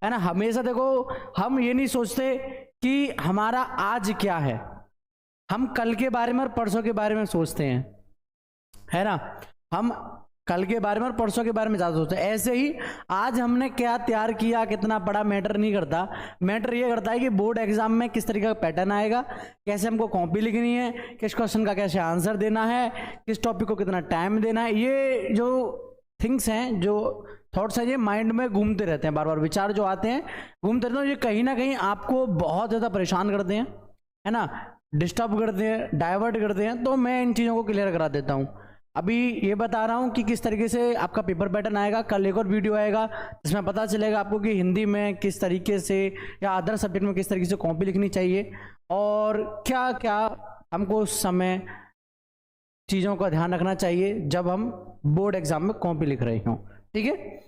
है ना। हमेशा देखो हम ये नहीं सोचते कि हमारा आज क्या है, हम कल के बारे में और परसों के बारे में सोचते हैं, है ना। हम कल के बारे में और परसों के बारे में ज़्यादा सोचते हैं। ऐसे ही आज हमने क्या तैयार किया, कितना पढ़ा, मैटर नहीं करता। मैटर ये करता है कि बोर्ड एग्जाम में किस तरीके का पैटर्न आएगा, कैसे हमको कॉपी लिखनी है, किस क्वेश्चन का कैसे आंसर देना है, किस टॉपिक को कितना टाइम देना है। ये जो थिंग्स हैं, जो थॉट्स हैं, ये माइंड में घूमते रहते हैं, बार बार विचार जो आते हैं घूमते रहते हैं। ये कहीं ना कहीं आपको बहुत ज़्यादा परेशान करते हैं, है ना, डिस्टर्ब करते हैं, डाइवर्ट करते हैं। तो मैं इन चीज़ों को क्लियर करा देता हूँ। अभी ये बता रहा हूँ कि किस तरीके से आपका पेपर पैटर्न आएगा। कल एक और वीडियो आएगा जिसमें पता चलेगा आपको कि हिंदी में किस तरीके से या अदर सब्जेक्ट में किस तरीके से कॉपी लिखनी चाहिए और क्या क्या हमको उस समय चीज़ों का ध्यान रखना चाहिए जब हम बोर्ड एग्जाम में कॉपी लिख रहे हों। ठीक है,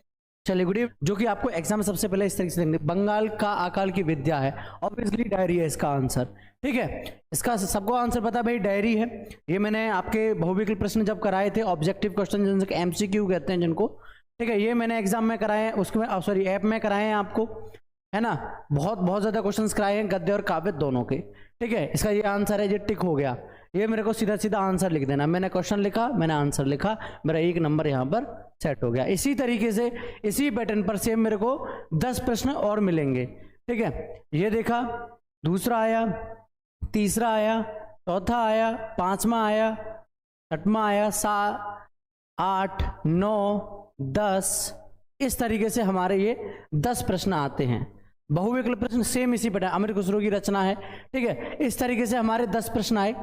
चलिए गुड इवनिंग। जो कि आपको एग्जाम में सबसे पहले इस तरीके से देंगे, बंगाल का अकाल की विद्या है, ऑब्वियसली डायरी है इसका आंसर। ठीक है, इसका सबको आंसर पता भाई, डायरी है। ये मैंने आपके बहुविकल्प प्रश्न जब कराए थे, ऑब्जेक्टिव क्वेश्चन जिनको एमसीक्यू कहते हैं जिनको, ठीक है, ये मैंने एग्जाम में कराए हैं, उसके सॉरी ऐप में कराए हैं आपको, है ना। बहुत ज़्यादा क्वेश्चंस कराए हैं, गद्य और काव्य दोनों के। ठीक है, इसका ये आंसर है, ये टिक हो गया। ये मेरे को सीधा सीधा आंसर लिख देना, मैंने क्वेश्चन लिखा, मैंने आंसर लिखा, मेरा 1 नंबर यहाँ पर सेट हो गया। इसी तरीके से इसी पैटर्न पर सेम मेरे को 10 प्रश्न और मिलेंगे। ठीक है, ये देखा, दूसरा आया, तीसरा आया, चौथा आया, पांचवा आया, छठवां आया, 7, 8, 9, 10, इस तरीके से हमारे ये 10 प्रश्न आते हैं। बहुविकल्प प्रश्न सेम इसी पैटर्न, अमर खुसरो की रचना है। ठीक है, इस तरीके से हमारे 10 प्रश्न आए,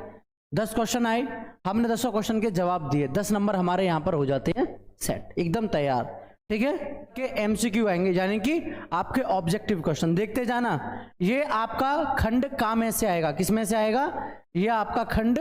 10 क्वेश्चन आए, हमने 10 क्वेश्चन के जवाब दिए, 10 नंबर हमारे यहाँ पर हो जाते हैं सेट, एकदम तैयार। ठीक है, के एमसीक्यू आएंगे, यानी कि आपके ऑब्जेक्टिव क्वेश्चन। देखते जाना, ये आपका खंड का में से आएगा, किस में से आएगा, ये आपका खंड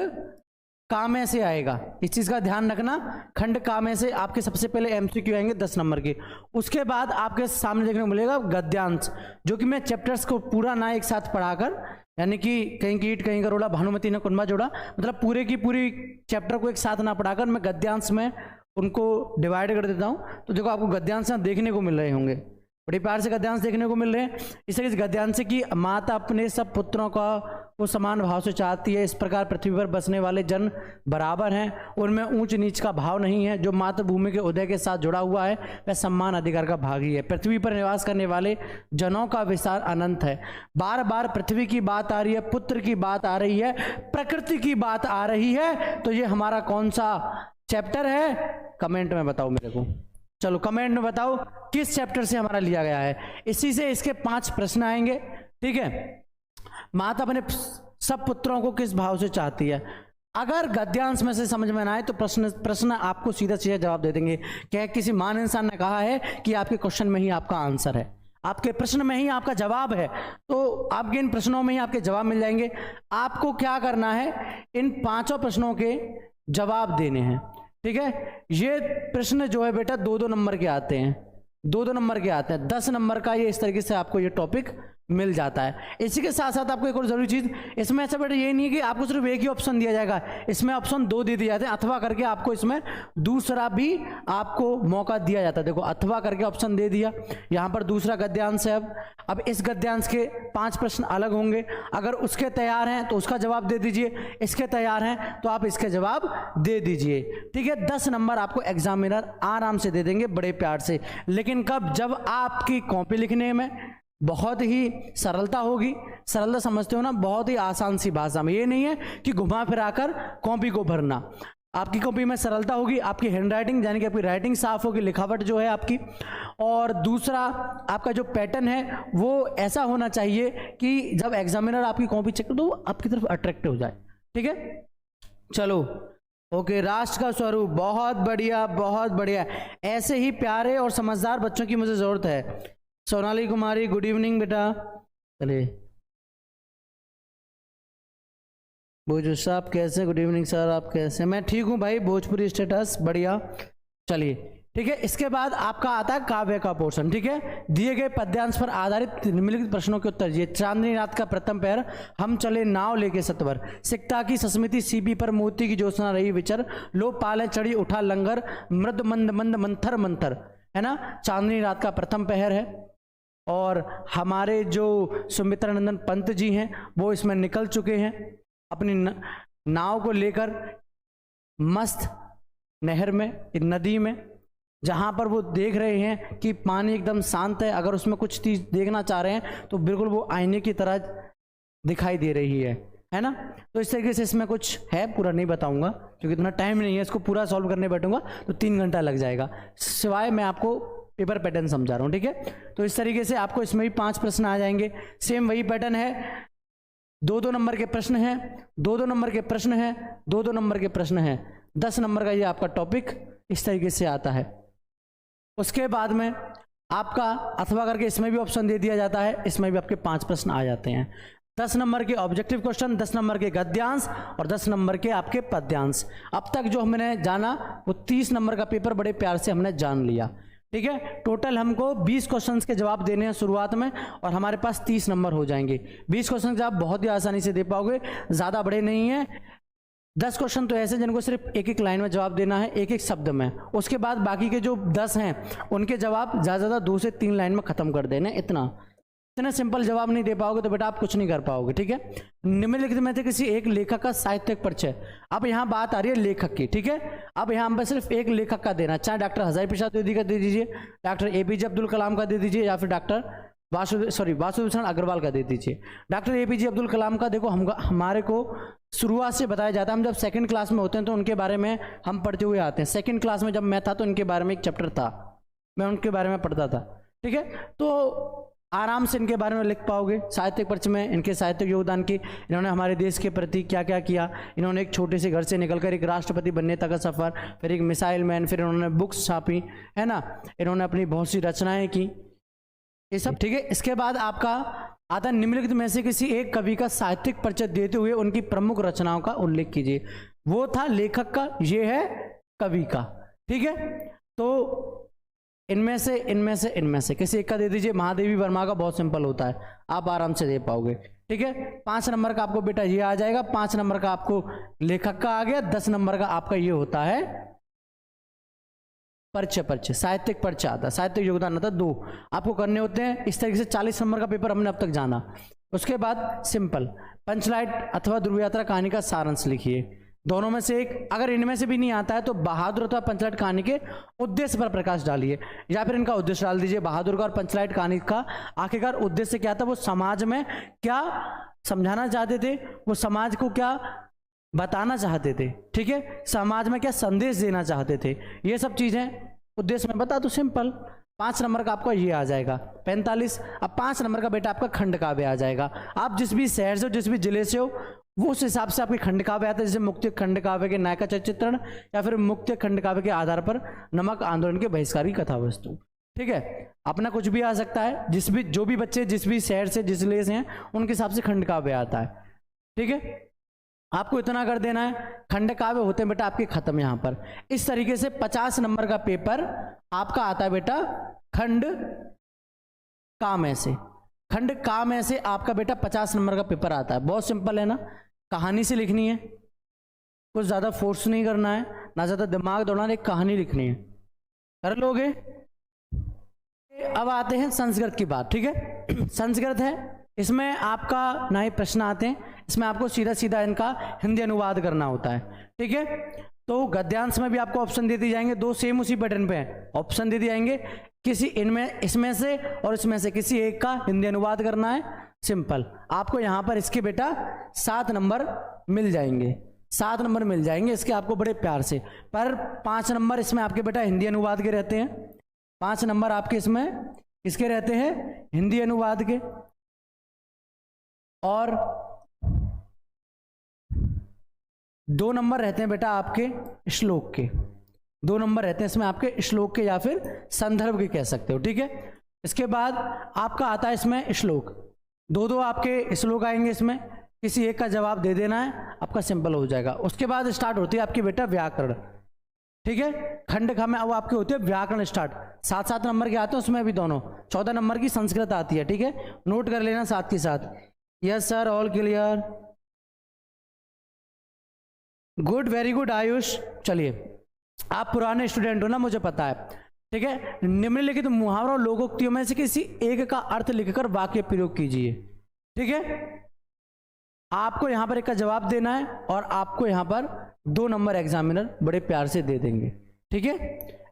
का में से आएगा, इस चीज का ध्यान रखना। खंड का में से आपके सबसे पहले एमसीक्यू आएंगे 10 नंबर के। उसके बाद आपके सामने देखने को मिलेगा गद्यांश, जो कि मैं चैप्टर्स को पूरा ना एक साथ पढ़ाकर, यानी कि कहीं की ईट कहीं का रोड़ा, भानुमति ने कुंभा जोड़ा, मतलब पूरे की पूरी चैप्टर को एक साथ ना पढ़ाकर मैं गद्यांश में उनको डिवाइड कर देता हूँ। तो देखो आपको गद्यांश देखने को मिल रहे होंगे, बड़ी प्यार से गद्यांश देखने को मिल रहे हैं। इस तरीके से गद्यांश की माता अपने सब पुत्रों का वो समान भाव से चाहती है, इस प्रकार पृथ्वी पर बसने वाले जन बराबर हैं, उनमें ऊंच नीच का भाव नहीं है। जो मातृभूमि के उदय के साथ जुड़ा हुआ है वह सम्मान अधिकार का भागी है। पृथ्वी पर निवास करने वाले जनों का विस्तार अनंत है। बार बार पृथ्वी की बात आ रही है, पुत्र की बात आ रही है, प्रकृति की बात आ रही है। तो ये हमारा कौन सा चैप्टर है, कमेंट में बताओ मेरे को। चलो कमेंट में बताओ किस चैप्टर से हमारा लिया गया है। इसी से इसके 5 प्रश्न आएंगे। ठीक है, माता अपने सब पुत्रों को किस भाव से चाहती है। अगर गद्यांश में से समझ में ना आए तो प्रश्न आपको सीधा सीधा जवाब दे देंगे। क्या किसी महान इंसान ने कहा है कि आपके क्वेश्चन में ही आपका आंसर है, आपके प्रश्न में ही आपका जवाब है, तो आपके इन प्रश्नों में ही आपके जवाब मिल जाएंगे। आपको क्या करना है, इन 5 प्रश्नों के जवाब देने हैं। ठीक है, ये प्रश्न जो है बेटा 2-2 नंबर के आते हैं, 2-2 नंबर के आते हैं। 10 नंबर का ये इस तरीके से आपको ये टॉपिक मिल जाता है। इसी के साथ साथ आपको एक और जरूरी चीज, इसमें ऐसा बेटा ये नहीं है कि आपको सिर्फ एक ही ऑप्शन दिया जाएगा, इसमें ऑप्शन 2 दे दिए जाते हैं, अथवा करके आपको इसमें दूसरा भी आपको मौका दिया जाता है। देखो अथवा करके ऑप्शन दे दिया, यहाँ पर दूसरा गद्यांश है। अब इस गद्यांश के 5 प्रश्न अलग होंगे, अगर उसके तैयार हैं तो उसका जवाब दे दीजिए, इसके तैयार हैं तो आप इसके जवाब दे दीजिए। ठीक है, 10 नंबर आपको एग्जामिनर आराम से दे देंगे, बड़े प्यार से। लेकिन कब, जब आपकी कॉपी लिखने में बहुत ही सरलता होगी। सरलता समझते हो ना, बहुत ही आसान सी भाषा में, ये नहीं है कि घुमा फिराकर कॉपी को भरना। आपकी कॉपी में सरलता होगी, आपकी हैंडराइटिंग यानी कि आपकी राइटिंग साफ होगी, लिखावट जो है आपकी। और दूसरा आपका जो पैटर्न है वो ऐसा होना चाहिए कि जब एग्जामिनर आपकी कॉपी चेक करे तो वो आपकी तरफ अट्रैक्ट हो जाए। ठीक है, चलो ओके। राष्ट्र का स्वरूप, बहुत बढ़िया बहुत बढ़िया। ऐसे ही प्यारे और समझदार बच्चों की मुझे जरूरत है। सोनाली कुमारी गुड इवनिंग बेटा। चलिए भोजपुरी साहब कैसे, गुड इवनिंग सर, आप कैसे। मैं ठीक हूँ भाई, भोजपुरी स्टेटस बढ़िया। चलिए ठीक है, इसके बाद आपका आता है काव्य का पोर्शन। ठीक है, दिए गए पद्यांश पर आधारित निम्नलिखित प्रश्नों के उत्तर दिए। चांदनी रात का प्रथम पहर, हम चले नाव लेके सत्वर, सिकता की सस्मिति, सीपी पर मोती की ज्योत्सना रही विचर, लो पाले चढ़ी उठा लंगर, मृद मंद मंद मंथर मंथर, है ना। चांदनी रात का प्रथम पहर है। और हमारे जो सुमित्रानंदन पंत जी हैं वो इसमें निकल चुके हैं अपनी नाव को लेकर मस्त नहर में, नदी में, जहाँ पर वो देख रहे हैं कि पानी एकदम शांत है। अगर उसमें कुछ चीज़ देखना चाह रहे हैं तो बिल्कुल वो आईने की तरह दिखाई दे रही है ना। तो इस तरीके से इसमें कुछ है, पूरा नहीं बताऊंगा क्योंकि इतना टाइम नहीं है, इसको पूरा सॉल्व करने बैठूंगा तो 3 घंटा लग जाएगा, सिवाय मैं आपको पेपर पैटर्न समझा रहा हूँ, ठीक है। तो इस तरीके से आपको इसमें भी 5 प्रश्न आ जाएंगे। सेम वही पैटर्न है, 2-2 नंबर के प्रश्न हैं, 2-2 नंबर के प्रश्न हैं, 2-2 नंबर के प्रश्न हैं, 10 नंबर का ये आपका टॉपिक इस तरीके से आता है। उसके बाद में आपका अथवा करके इसमें भी ऑप्शन दे दिया जाता है, इसमें भी आपके 5 प्रश्न आ जाते हैं। 10 नंबर के ऑब्जेक्टिव क्वेश्चन, 10 नंबर के गद्यांश और 10 नंबर के आपके पद्यांश। अब तक जो हमने जाना वो 30 नंबर का पेपर बड़े प्यार से हमने जान लिया, ठीक है। टोटल हमको 20 क्वेश्चंस के जवाब देने हैं शुरुआत में और हमारे पास 30 नंबर हो जाएंगे। 20 क्वेश्चन जवाब बहुत ही आसानी से दे पाओगे, ज़्यादा बड़े नहीं हैं। 10 क्वेश्चन तो ऐसे जिनको सिर्फ एक एक लाइन में जवाब देना है, एक एक शब्द में। उसके बाद बाकी के जो 10 हैं उनके जवाब ज़्यादा 2 से 3 लाइन में ख़त्म कर देने। इतना सिंपल जवाब नहीं दे पाओगे तो बेटा आप कुछ नहीं कर पाओगे, ठीक है। निम्नलिखित में से किसी एक लेखक का साहित्यिक परिचय। अब यहाँ बात आ रही है लेखक की, ठीक है। अब यहाँ पर सिर्फ एक लेखक का देना, चाहे डॉक्टर हजारी प्रसाद द्विवेदी का दे दीजिए, डॉक्टर APJ अब्दुल कलाम का दे दीजिए, या फिर डॉक्टर वासुदेव अग्रवाल का दे दीजिए। डॉक्टर APJ अब्दुल कलाम का देखो हमारे को शुरुआत से बताया जाता है, हम जब 2nd क्लास में होते हैं तो उनके बारे में हम पढ़ते हुए आते हैं। 2nd क्लास में जब मैं था तो इनके बारे में एक चैप्टर था, मैं उनके बारे में पढ़ता था, ठीक है। तो आराम से इनके बारे में लिख पाओगे। साहित्यिक परिचय में इनके साहित्यिक योगदान की, इन्होंने हमारे देश के प्रति क्या क्या किया। इन्होंने एक छोटे से घर से निकलकर एक राष्ट्रपति बनने तक का सफ़र, फिर एक मिसाइल मैन, फिर इन्होंने बुक्स छापी, है ना, इन्होंने अपनी बहुत सी रचनाएं की, ये सब, ठीक है। इसके बाद आपका आता निम्नलिखित में से किसी एक कवि का साहित्यिक परिचय देते हुए उनकी प्रमुख रचनाओं का उल्लेख कीजिए। वो था लेखक का, ये है कवि का, ठीक है। तो इनमें से किसी एक का दे दीजिए। महादेवी वर्मा का बहुत सिंपल होता है, आप आराम से दे पाओगे, ठीक है। 5 नंबर का आपको बेटा ये आ जाएगा, 5 नंबर का आपको लेखक का आ गया, 10 नंबर का आपका ये होता है परिचय, साहित्यिक परिचय आता है, साहित्यिक योगदान आता है 2 आपको करने होते हैं। इस तरीके से 40 नंबर का पेपर हमने अब तक जाना। उसके बाद सिंपल पंचलाइट अथवा ध्रुव यात्रा कहानी का सारांश लिखिए। दोनों में से एक, अगर इनमें से भी नहीं आता है तो बहादुर अथवा पंचलाइट कहानी के उद्देश्य पर प्रकाश डालिए, या फिर इनका उद्देश्य डाल दीजिए। बहादुर का और पंचलाइट कहानी का आखिरकार उद्देश्य क्या था, वो समाज में क्या समझाना चाहते थे, वो समाज को क्या बताना चाहते थे, ठीक है, समाज में क्या संदेश देना चाहते थे, ये सब चीजें उद्देश्य में बता दो। सिंपल 5 नंबर का आपका ये आ जाएगा 45। अब 5 नंबर का बेटा आपका खंड काव्य आ जाएगा। आप जिस भी शहर से हो, जिस भी जिले से हो, वो उस हिसाब से आपके खंड काव्य आता है। जैसे मुक्ति खंड काव्य के नायका चित्रण, या फिर मुक्ति खंड काव्य के आधार पर नमक आंदोलन के बहिष्कारी कथा वस्तु, ठीक है। अपना कुछ भी आ सकता है, जो भी बच्चे जिस भी शहर से जिस जिले से हैं उनके हिसाब से खंड काव्य आता है, ठीक है। आपको इतना कर देना है। खंड काव्य होते हैं बेटा आपके खत्म यहाँ पर। इस तरीके से 50 नंबर का पेपर आपका आता है बेटा खंड काम ऐसे। खंड काम ऐसे आपका बेटा 50 नंबर का पेपर आता है। बहुत सिंपल है ना, कहानी से लिखनी है, कुछ ज्यादा फोर्स नहीं करना है, ना ज्यादा दिमाग दौड़ाना, एक कहानी लिखनी है, कर लोगे। अब आते हैं संस्कृत की बात, ठीक है। संस्कृत है, इसमें आपका ना ही प्रश्न आते हैं, इसमें आपको सीधा सीधा इनका हिंदी अनुवाद करना होता है, ठीक है। तो गद्यांश में भी आपको ऑप्शन दे दिए जाएंगे, 2 सेम उसी पैटर्न पे हैं, ऑप्शन दे दिए जाएंगे। किसी इसमें से और इसमें से किसी एक का हिंदी अनुवाद करना है, सिंपल। आपको यहाँ पर इसके बेटा 7 नंबर मिल जाएंगे, 7 नंबर मिल जाएंगे इसके आपको बड़े प्यार से। पर 5 नंबर इसमें आपके बेटा हिंदी अनुवाद के रहते हैं, 5 नंबर आपके इसमें इसके रहते हैं हिंदी अनुवाद के, और 2 नंबर रहते हैं बेटा आपके श्लोक के, 2 नंबर रहते हैं इसमें आपके श्लोक के या फिर संदर्भ के कह सकते हो, ठीक है। इसके बाद आपका आता है इसमें श्लोक, 2 आपके श्लोक आएंगे, इसमें किसी एक का जवाब दे देना है, आपका सिंपल हो जाएगा। उसके बाद स्टार्ट होती है आपकी बेटा व्याकरण, ठीक है। खंड खा में अब आपके होते हैं व्याकरण स्टार्ट, 7-7 नंबर के आते हैं उसमें भी दोनों। 14 नंबर की संस्कृत आती है, ठीक है, नोट कर लेना साथ के साथ। Yes sir, all clear, good, very good Ayush. चलिए, आप पुराने स्टूडेंट हो ना, मुझे पता है। ठीक है। निम्नलिखित मुहावरा और लोकोक्तियों में से किसी एक का अर्थ लिखकर वाक्य प्रयोग कीजिए। ठीक है, आपको यहां पर एक का जवाब देना है और आपको यहां पर 2 नंबर एग्जामिनर बड़े प्यार से दे देंगे। ठीक है,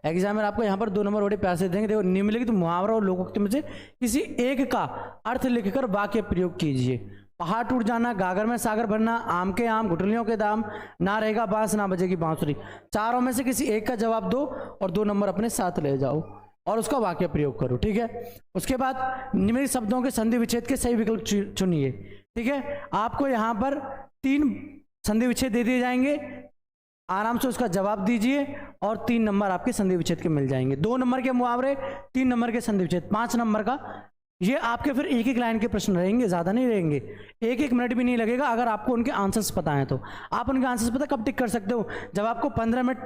एग्जामिनर आपको यहां पर 2 नंबर बड़े प्यार से देंगे। देखो, निम्नलिखित मुहावरा और लोकोक्ति में से किसी एक का अर्थ लिखकर वाक्य प्रयोग कीजिए। पहाड़ टूट जाना, गागर में सागर भरना, आम के आम गुठलियों के दाम, ना रहेगा बांस ना बजेगी बांसुरी। चारों में से किसी एक का जवाब दो और 2 नंबर अपने साथ ले जाओ और उसका वाक्य प्रयोग करो। ठीक है, उसके बाद निम्नलिखित शब्दों के संधि विच्छेद के सही विकल्प चुनिए। ठीक है, आपको यहाँ पर 3 संधि विच्छेद दे दिए जाएंगे, आराम से उसका जवाब दीजिए और 3 नंबर आपके संधि विच्छेद के मिल जाएंगे। 2 नंबर के मुहावरे, 3 नंबर के संधि विच्छेद, 5 नंबर का। ये आपके फिर एक लाइन के प्रश्न रहेंगे, ज्यादा नहीं रहेंगे, 1 मिनट भी नहीं लगेगा। अगर आपको उनके आंसर्स पता है तो आप उनके आंसर्स पता कब टिक कर सकते हो, जब आपको 15 मिनट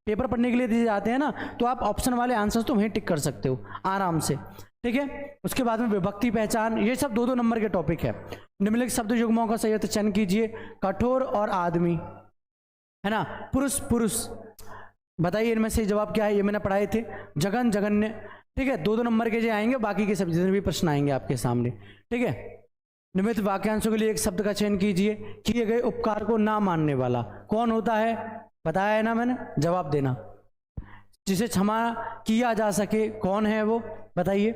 पेपर पढ़ने के लिए दिए जाते हैं ना, तो आप ऑप्शन वाले आंसर्स तो वहीं टिक कर सकते हो आराम से। ठीक है, उसके बाद में विभक्ति पहचान, ये सब 2-2 नंबर के टॉपिक है। निम्नलिखित शब्द युग्मों का सही अर्थ चयन कीजिए। कठोर और आदमी, है ना, पुरुष पुरुष, बताइए इनमें से जवाब क्या है, ये मैंने पढ़ाए थे। जगन जगन्य। ठीक है, 2-2 नंबर के जो आएंगे, बाकी के सब जितने भी प्रश्न आएंगे आपके सामने। ठीक है, निम्नलिखित वाक्यांशों के लिए एक शब्द का चयन कीजिए। किए गए उपकार को ना मानने वाला कौन होता है, बताया है ना मैंने, जवाब देना। जिसे क्षमा किया जा सके कौन है वो, बताइए।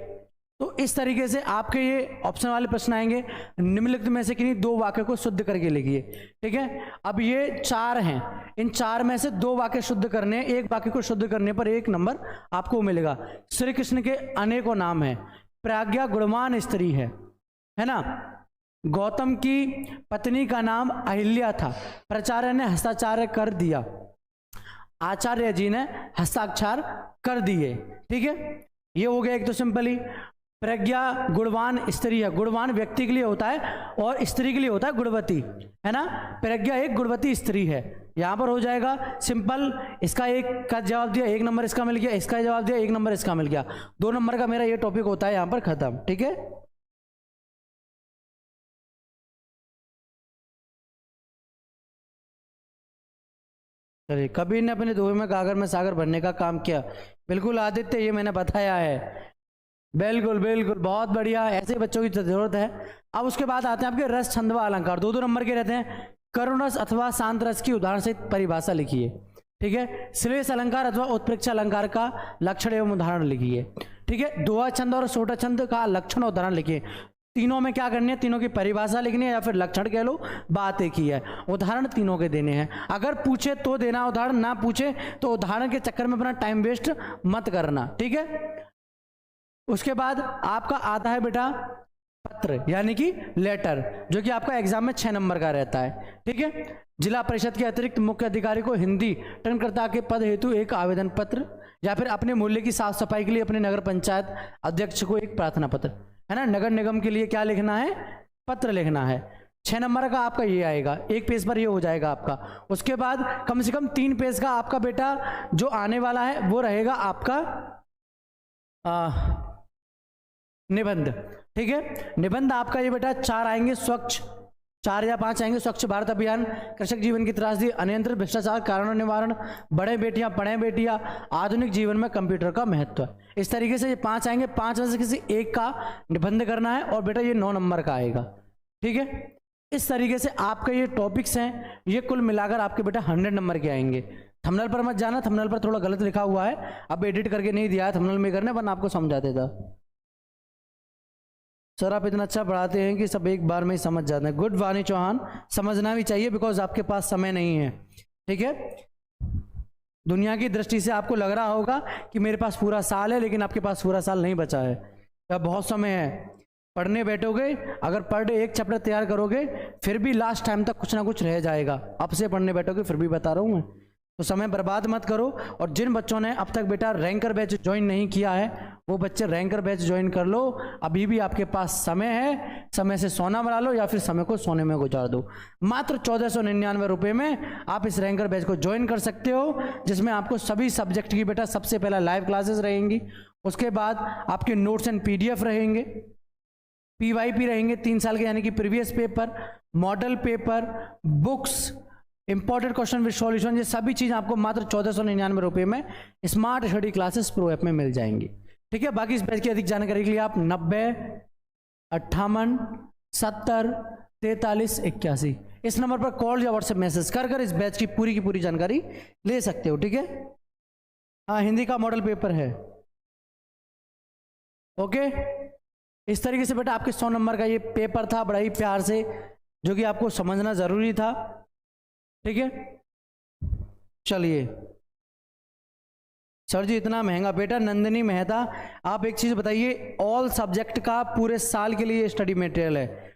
तो इस तरीके से आपके ये ऑप्शन वाले प्रश्न आएंगे। निम्नलिखित में से किन्हीं 2 वाक्य को शुद्ध करके लिखिए। ठीक है, अब ये 4 हैं, इन 4 में से 2 वाक्य शुद्ध करने हैं। 1 वाक्य को शुद्ध करने पर 1 नंबर आपको मिलेगा। श्री कृष्ण के अनेकों नाम है। प्रज्ञा गुणवान स्त्री है ना। गौतम की पत्नी का नाम अहिल्या था, प्राचार्य ने हस्ताक्षर कर दिया, आचार्य जी ने हस्ताक्षर कर दिए। ठीक है, ये हो गया एक तो सिंपल ही। प्रज्ञा गुणवान स्त्री है, गुणवान व्यक्ति के लिए होता है और स्त्री के लिए होता है गुणवती, है ना। प्रज्ञा एक गुणवती स्त्री है, यहां पर हो जाएगा सिंपल। इसका 1 का जवाब दिया, 1 नंबर इसका मिल गया, इसका जवाब दिया, 1 नंबर इसका मिल गया। 2 नंबर का मेरा ये टॉपिक होता है यहां पर खत्म। ठीक है, चलिए। कबीर ने अपने दोहे में गागर में सागर भरने का काम किया, बिल्कुल आदित्य, ये मैंने बताया है। बिल्कुल बिल्कुल, बहुत बढ़िया, ऐसे बच्चों की जरूरत है। अब उसके बाद आते हैं आपके रस छंद व अलंकार, 2-2 नंबर के रहते हैं। करुण रस अथवा शांत रस की उदाहरण सहित परिभाषा लिखिए। ठीक है, श्लेष अलंकार अथवा उत्प्रेक्ष अलंकार का लक्षण एवं उदाहरण लिखिए। ठीक है, दोहा छंद और छोटा छंद का लक्षण और उदाहरण लिखिए। तीनों में क्या करनी है, तीनों की परिभाषा लिखनी है या फिर लक्षण कह लो, बात एक ही है। उदाहरण तीनों के देने हैं, अगर पूछे तो देना उदाहरण, ना पूछे तो उदाहरण के चक्कर में अपना टाइम वेस्ट मत करना। ठीक है, उसके बाद आपका आता है बेटा पत्र यानी कि लेटर, जो कि आपका एग्जाम में 6 नंबर का रहता है। ठीक है, जिला परिषद के अतिरिक्त मुख्य अधिकारी को हिंदी टनकर्ता के पद हेतु एक आवेदन पत्र, या फिर अपने मोहल्ले की साफ सफाई के लिए अपने नगर पंचायत अध्यक्ष को एक प्रार्थना पत्र, है ना। नगर निगम के लिए क्या लिखना है, पत्र लिखना है। 6 नंबर का आपका ये आएगा, 1 पेज पर ये हो जाएगा आपका। उसके बाद कम से कम 3 पेज का आपका बेटा जो आने वाला है वो रहेगा आपका निबंध। ठीक है, निबंध आपका ये बेटा 4 आएंगे, स्वच्छ 4 या 5 आएंगे। स्वच्छ भारत अभियान, कृषक जीवन की त्रासदी, अनियंत्रित भ्रष्टाचार कारणों निवारण, बड़े बेटियां पढ़े बेटियां, आधुनिक जीवन में कंप्यूटर का महत्व। इस तरीके से ये 5 आएंगे, 5 में से किसी एक का निबंध करना है और बेटा ये 9 नंबर का आएगा। ठीक है, इस तरीके से आपके ये टॉपिक्स हैं, ये कुल मिलाकर आपके बेटा 100 नंबर के आएंगे। थंबनेल पर मत जाना, थंबनेल पर थोड़ा गलत लिखा हुआ है, अब एडिट करके नहीं दिया है, थंबनेल में करने वरना आपको समझा देता। सर आप इतना अच्छा पढ़ाते हैं कि सब एक बार में ही समझ जाते हैं। गुड वानी चौहान, समझना भी चाहिए बिकॉज आपके पास समय नहीं है। ठीक है, दुनिया की दृष्टि से आपको लग रहा होगा कि मेरे पास पूरा साल है, लेकिन आपके पास पूरा साल नहीं बचा है, अब बहुत समय है। पढ़ने बैठोगे, अगर पर डे 1 चैप्टर तैयार करोगे, फिर भी लास्ट टाइम तक कुछ ना कुछ रह जाएगा। अब से पढ़ने बैठोगे, फिर भी बता रहा हूँ मैं, तो समय बर्बाद मत करो। और जिन बच्चों ने अब तक बेटा रैंकर बैच ज्वाइन नहीं किया है, वो बच्चे रैंकर बैच ज्वाइन कर लो, अभी भी आपके पास समय है। समय से सोना बना लो या फिर समय को सोने में गुजार दो। मात्र 1499 रुपये में आप इस रैंकर बैच को ज्वाइन कर सकते हो, जिसमें आपको सभी सब्जेक्ट की बेटा सबसे पहला लाइव क्लासेस रहेंगी, उसके बाद आपके नोट्स एंड PDF रहेंगे, PYP रहेंगे 3 साल के, यानी कि previous paper, model paper, books, important question with solution, ये सभी चीज आपको मात्र 1499 रुपये में smart study classes pro app में मिल जाएंगी। ठीक है, बाकी इस बैच की अधिक जानकारी के लिए आप 90 58 70 43 81 इस नंबर पर कॉल या व्हाट्सएप मैसेज कर इस बैच की पूरी जानकारी ले सकते हो। ठीक है, हाँ हिंदी का मॉडल पेपर है। ओके, इस तरीके से बेटा आपके 100 नंबर का ये पेपर था, बड़ा ही प्यार से, जो कि आपको समझना जरूरी था। ठीक है, चलिए सर जी इतना महंगा। बेटा नंदिनी मेहता, आप एक चीज बताइए, ऑल सब्जेक्ट का पूरे साल के लिए स्टडी मटेरियल है,